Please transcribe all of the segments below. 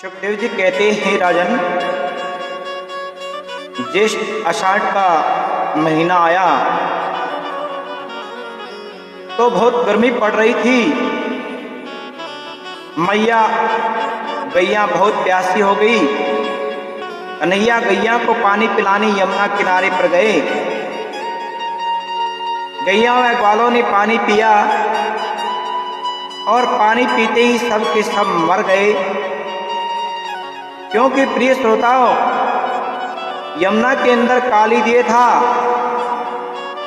सुखदेव जी कहते हैं राजन, ज्येष्ठ आषाढ़ का महीना आया तो बहुत गर्मी पड़ रही थी। मैया गैया बहुत प्यासी हो गई। कन्हैया गैया को पानी पिलाने यमुना किनारे पर गए। गैया व ग्वालों ने पानी पिया और पानी पीते ही सब के सब मर गए। क्योंकि प्रिय श्रोताओं, यमुना के अंदर काली देह था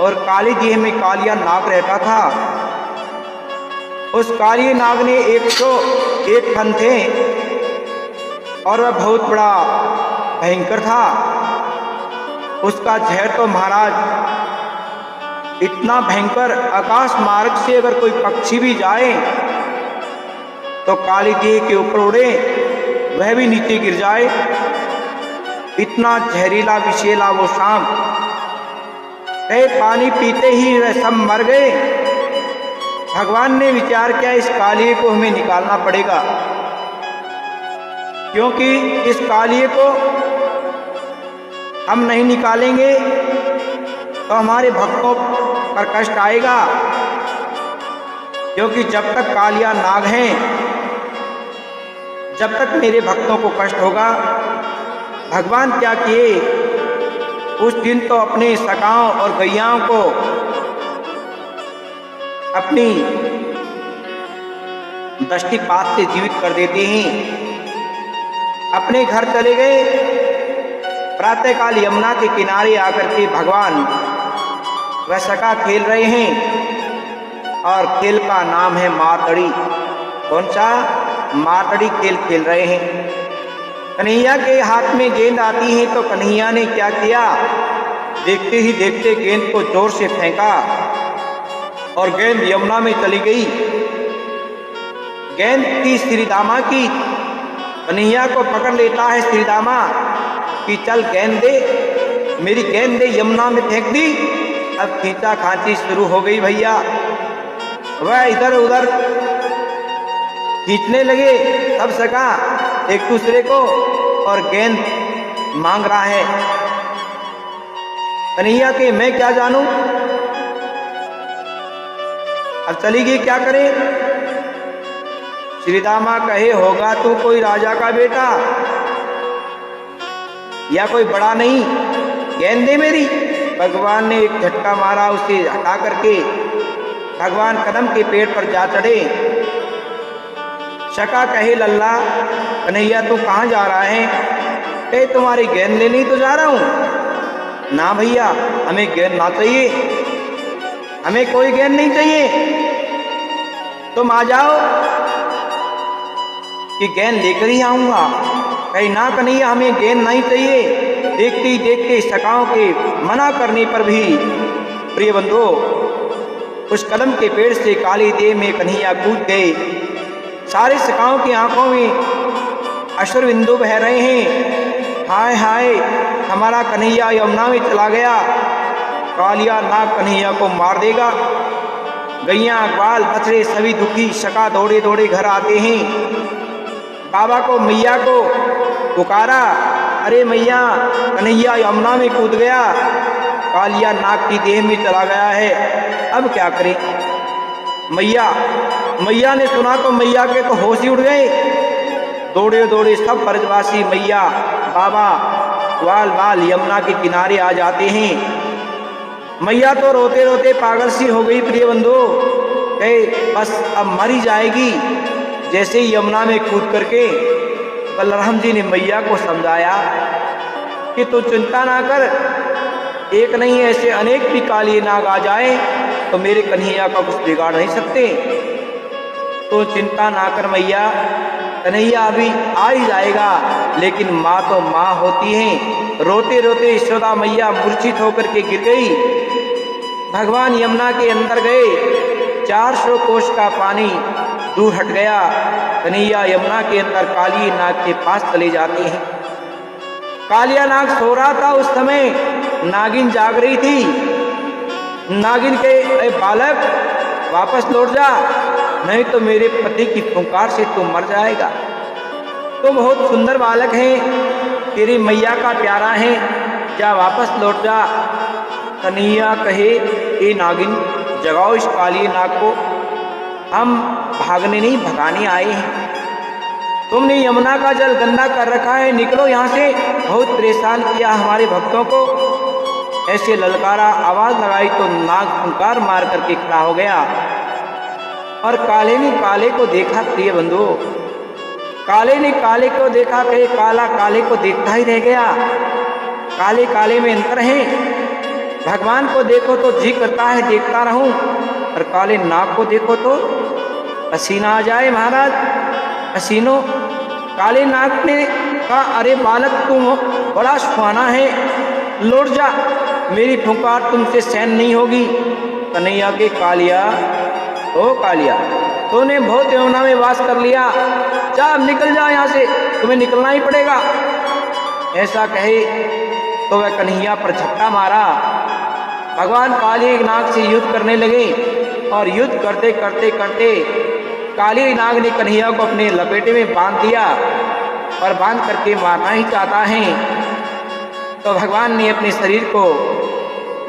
और काली देह में कालिया नाग रहता था। उस काली नाग ने 101 फन थे और वह बहुत बड़ा भयंकर था। उसका जहर तो महाराज इतना भयंकर, आकाश मार्ग से अगर कोई पक्षी भी जाए तो काली देह के ऊपर उड़े, वह भी नीचे गिर जाए। इतना जहरीला विषैला वो सांप। पानी पीते ही वह सब मर गए। भगवान ने विचार किया, इस कालिए को हमें निकालना पड़ेगा, क्योंकि इस कालिए को हम नहीं निकालेंगे तो हमारे भक्तों पर कष्ट आएगा। क्योंकि जब तक कालिया नाग हैं, जब तक मेरे भक्तों को कष्ट होगा। भगवान क्या किए, उस दिन तो अपने सखाओं और गैयाओं को अपनी दृष्टिपात से जीवित कर देते हैं। अपने घर चले गए। प्रातःकाल यमुना के किनारे आकर के भगवान वह सखा खेल रहे हैं और खेल का नाम है मारतड़ी। कौन सा? मारतड़ी खेल खेल रहे हैं। कन्हैया के हाथ में गेंद आती है तो कन्हैया ने क्या किया, देखते ही देखते गेंद को जोर से फेंका और गेंद यमुना में चली गई। गेंद थी श्रीदामा की। कन्हैया को पकड़ लेता है श्रीदामा कि चल गेंद दे, मेरी गेंद दे, यमुना में फेंक दी। अब खींचा खांची शुरू हो गई भैया। वह इधर उधर खींचने लगे सब सका एक दूसरे को और गेंद मांग रहा है। कन्हैया के मैं क्या जानूं, अब चली गई, क्या करे। श्रीदामा कहे, होगा तू कोई राजा का बेटा या कोई बड़ा नहीं, गेंद दे मेरी। भगवान ने एक झटका मारा, उसे हटा करके भगवान कदम के पेड़ पर जा चढ़े। शका कहे, लल्ला कन्हैया तू कहाँ जा रहा है? कहे, तुम्हारी गेंद लेने तो जा रहा हूं। ना भैया, हमें गेंद ना चाहिए, हमें कोई गेंद नहीं चाहिए। तुम आ जाओ कि गेंद लेकर ही आऊंगा। कहीं ना कन्हैया, हमें गेंद नहीं चाहिए। देखते ही देखते सखाओं के मना करने पर भी प्रिय बंधु उस कदम के पेड़ से काली देह में कन्हैया कूद गए। सारे सखाओं की आंखों में अश्रु बिंदु बह रहे हैं। हाय हाय, हमारा कन्हैया यमुना में चला गया, कालिया नाग कन्हैया को मार देगा। गैया ग्वाल बछड़े सभी दुखी। सखा दौड़े दौड़े घर आते हैं। बाबा को मैया को पुकारा, अरे मैया, कन्हैया यमुना में कूद गया, कालिया नाग की देह में चला गया है, अब क्या करें। मैया ने सुना तो मैया के तो होश ही उड़ गए। दौड़े दौड़े सब ब्रजवासी मैया बाबा ग्वाल बाल यमुना के किनारे आ जाते हैं। मैया तो रोते रोते पागल सी हो गई प्रिय बंधु। कहे, बस अब मरी जाएगी। जैसे ही यमुना में कूद करके बलराम जी ने मैया को समझाया कि तू चिंता ना कर, एक नहीं ऐसे अनेक भी काली नाग आ जाए तो मेरे कन्हैया का कुछ बिगाड़ नहीं सकते। तो चिंता ना कर मैया, कन्हैया अभी आ ही जाएगा। लेकिन माँ तो माँ होती है। रोते रोते यशोदा मैया मूर्छित होकर के गिर गई। भगवान यमुना के अंदर गए। 400 कोस का पानी दूर हट गया। कन्हैया यमुना के अंदर काली नाग के पास चले जाते हैं। कालिया नाग सो रहा था उस समय। नागिन जाग रही थी। नागिन के, अरे बालक वापस लौट जा, नहीं तो मेरे पति की फुंकार से तू मर जाएगा। तो बहुत सुंदर बालक है, तेरी मैया का प्यारा है, जा वापस लौट जा। कन्हैया कहे, ए नागिन, जगाओ इस काली नाग को, हम भागने नहीं भगाने आए हैं। तुमने यमुना का जल गंदा कर रखा है, निकलो यहाँ से। बहुत परेशान किया हमारे भक्तों को। ऐसे ललकारा, आवाज लगाई तो नाग फुंकार मार करके खड़ा हो गया। और काले ने काले को देखा, प्रिय बंधु, काले ने काले को देखा, कहे काला काले को देखता ही रह गया। काले काले में अंतर है। भगवान को देखो तो जी करता है देखता रहूं, और काले नाग को देखो तो पसीना आ जाए महाराज, पसीनो। काले नाग ने कहा, अरे बालक तुम बड़ा सुहाना है, लौट जा, मेरी फुंकार तुमसे सहन नहीं होगी। कन्हैया के, कालिया, ओ कालिया, तूने बहुत यमुना में वास कर लिया, जा अब निकल जा यहाँ से, तुम्हें निकलना ही पड़ेगा। ऐसा कहे तो वह कन्हैया पर झपटा मारा। भगवान काली नाग से युद्ध करने लगे, और युद्ध करते करते करते काली नाग ने कन्हैया को अपने लपेटे में बांध दिया, और बांध करके मारना ही चाहता है। तो भगवान ने अपने शरीर को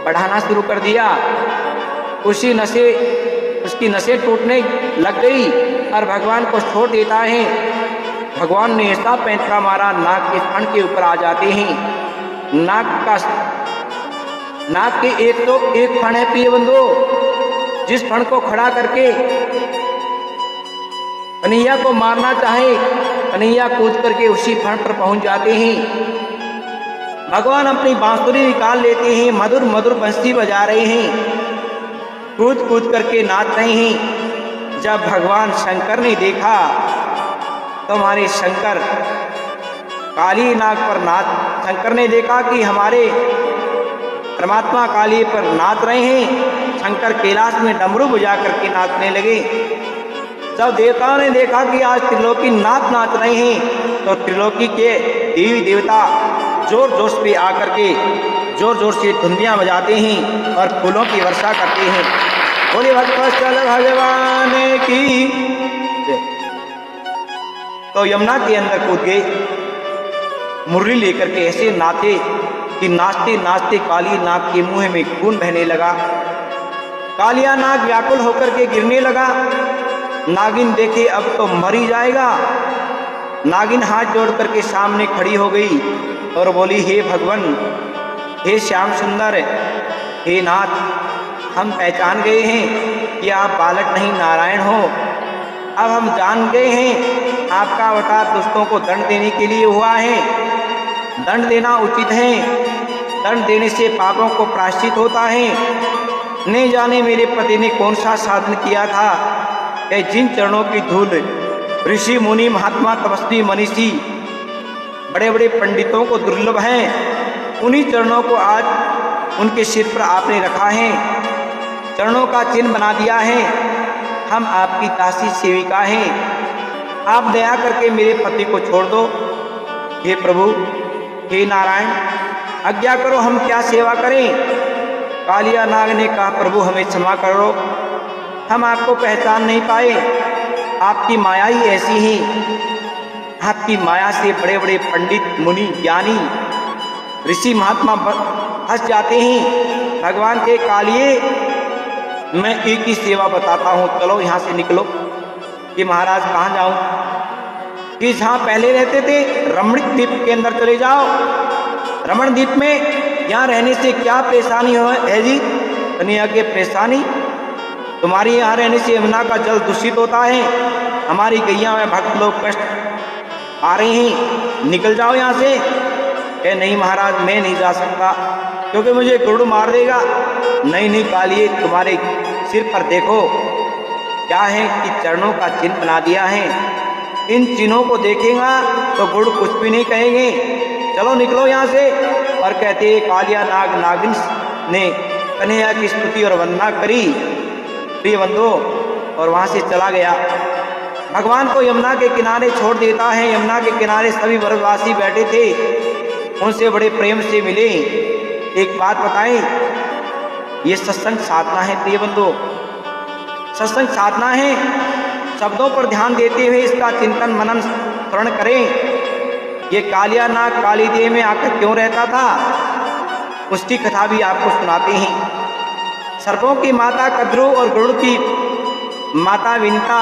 बढ़ाना शुरू कर दिया। उसकी नसें टूटने लग गई, और भगवान को छोड़ देता है। भगवान ने ऐसा पैंतरा मारा, नाग के फण के ऊपर आ जाते हैं। नाग के एक तो एक फण है प्रिय बंधु, जिस फण को खड़ा करके कन्हैया को मारना चाहे, कन्हैया कूद करके उसी फण पर पहुंच जाते हैं। भगवान अपनी बांसुरी निकाल लेते हैं, मधुर मधुर बंसी बजा रहे हैं, कूद कूद करके नाच रहे हैं। जब भगवान शंकर ने देखा तो हमारे शंकर काली नाग पर शंकर ने देखा कि हमारे परमात्मा काली पर नाच रहे हैं। शंकर कैलाश में डमरू बजा करके नाचने लगे। जब देवताओं ने देखा कि आज त्रिलोकी नाच रहे हैं, तो त्रिलोकी के देवी देवता जोर जोश पे आकर के जोर जोर से धुंदियाँ बजाते हैं और फूलों की वर्षा करते हैं। बोले भक्तवत्सल भगवान की। तो यमुना के अंदर कूद गए, मुरली लेकर के ऐसे नाचे कि नाचते नाचते काली नाग के मुंह में खून बहने लगा। कालिया नाग व्याकुल होकर के गिरने लगा। नागिन देखे अब तो मर ही जाएगा। नागिन हाथ जोड़ करके सामने खड़ी हो गई और बोली, हे भगवान, हे श्याम सुंदर, हे नाथ, हम पहचान गए हैं कि आप बालक नहीं नारायण हो। अब हम जान गए हैं आपका अवतार दुष्टों को दंड देने के लिए हुआ है। दंड देना उचित है, दंड देने से पापों को प्रायश्चित होता है। नहीं जाने मेरे पति ने कौन सा साधन किया था कि जिन चरणों की धूल ऋषि मुनि महात्मा तपस्वी मनीषी बड़े बड़े पंडितों को दुर्लभ है, उन्हीं चरणों को आज उनके सिर पर आपने रखा है, चरणों का चिन्ह बना दिया है। हम आपकी दासी सेविका हैं, आप दया करके मेरे पति को छोड़ दो। हे प्रभु, हे नारायण, आज्ञा करो, हम क्या सेवा करें। कालिया नाग ने कहा, प्रभु हमें क्षमा करो, हम आपको पहचान नहीं पाए, आपकी माया ही ऐसी है। आपकी माया से बड़े बड़े पंडित मुनि ज्ञानी ऋषि महात्मा हंस जाते हैं। भगवान के कालिए, मैं एक ही सेवा बताता हूँ, चलो यहाँ से निकलो। कि महाराज कहाँ जाऊँ? कि जहाँ पहले रहते थे रमण द्वीप के अंदर चले जाओ। रमण द्वीप में यहाँ रहने से क्या परेशानी है जी? कन्हैया के, परेशानी तुम्हारी यहाँ रहने से यमुना का जल दूषित होता है, हमारी गैया में भक्त लोग कष्ट आ रहे हैं, निकल जाओ यहाँ से। कहे, नहीं महाराज, मैं नहीं जा सकता क्योंकि मुझे गरुड़ मार देगा। नहीं नहीं कालिए, तुम्हारे सिर पर देखो क्या है कि चरणों का चिन्ह बना दिया है, इन चिन्हों को देखेगा तो गरुड़ कुछ भी नहीं कहेंगे, चलो निकलो यहाँ से। और कहते हैं कालिया नाग नागिन ने कन्हैया की स्तुति और वंदना करी प्रिय बंधु, और वहाँ से चला गया। भगवान को यमुना के किनारे छोड़ देता है। यमुना के किनारे सभी व्रजवासी बैठे थे, उनसे बड़े प्रेम से मिले। एक बात बताएं, ये सत्संग साधना है प्रिय बंधु, सत्संग साधना है। शब्दों पर ध्यान देते हुए इसका चिंतन मनन श्रवण करें। ये कालिया नाग काली देह में आकर क्यों रहता था, उसकी कथा भी आपको सुनाते हैं। सर्पों की माता कद्रू और गरुड़ की माता विनिता,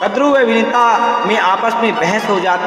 कद्रू व विनिता में आपस में बहस हो जाती